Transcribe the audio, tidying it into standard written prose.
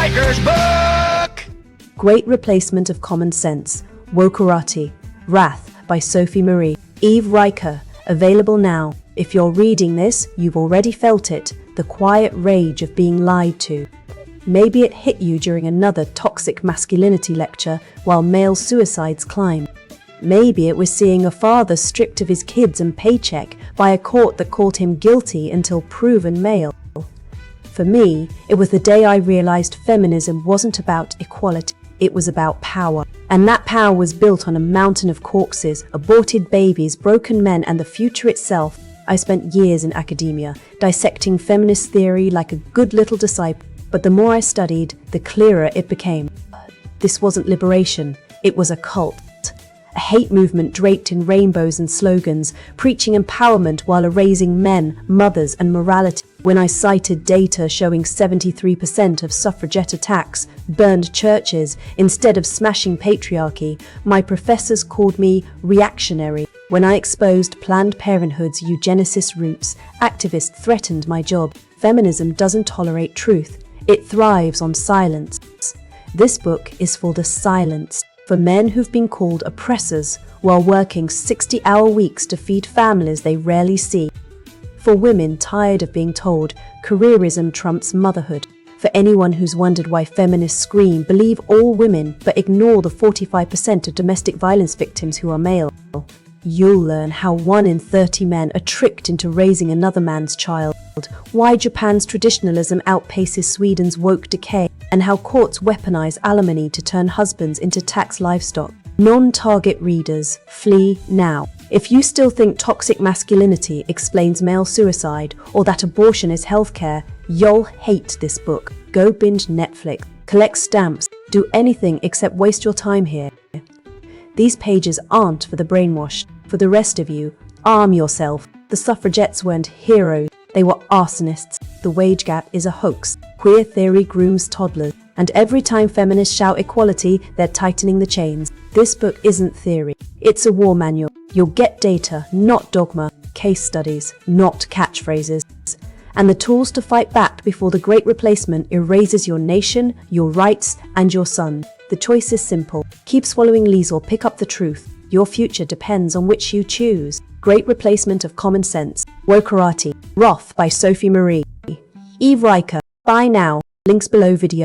Riker's book! Great Replacement of Common Sense, Wokerati, Wrath by Sophie Marie. Eve Riker, available now. If you're reading this, you've already felt it, the quiet rage of being lied to. Maybe it hit you during another toxic masculinity lecture while male suicides climb. Maybe it was seeing a father stripped of his kids and paycheck by a court that called him guilty until proven male. For me, it was the day I realized feminism wasn't about equality, it was about power. And that power was built on a mountain of corpses, aborted babies, broken men, and the future itself. I spent years in academia, dissecting feminist theory like a good little disciple, but the more I studied, the clearer it became. This wasn't liberation, it was a cult. A hate movement draped in rainbows and slogans, preaching empowerment while erasing men, mothers, and morality. When I cited data showing 73% of suffragette attacks burned churches instead of smashing patriarchy, my professors called me reactionary. When I exposed Planned Parenthood's eugenicist roots, activists threatened my job. Feminism doesn't tolerate truth. It thrives on silence. This book is for the silenced, for men who've been called oppressors while working 60-hour weeks to feed families they rarely see. For women tired of being told careerism trumps motherhood. For anyone who's wondered why feminists scream, believe all women but ignore the 45% of domestic violence victims who are male. You'll learn how 1 in 30 men are tricked into raising another man's child, why Japan's traditionalism outpaces Sweden's woke decay, and how courts weaponize alimony to turn husbands into tax livestock. Non-target readers, flee now. If you still think toxic masculinity explains male suicide or that abortion is healthcare, you'll hate this book. Go binge Netflix, collect stamps, do anything except waste your time here. These pages aren't for the brainwashed. For the rest of you, arm yourself. The suffragettes weren't heroes, they were arsonists. The wage gap is a hoax. Queer theory grooms toddlers. And every time feminists shout equality, they're tightening the chains. This book isn't theory, it's a war manual. You'll get data, not dogma, case studies, not catchphrases, and the tools to fight back before the Great Replacement erases your nation, your rights, and your son. The choice is simple. Keep swallowing lees or pick up the truth. Your future depends on which you choose. Great Replacement of Common Sense, Wokerati, Wrath by Sophie Marie. Eve Riker. Buy now. Links below video.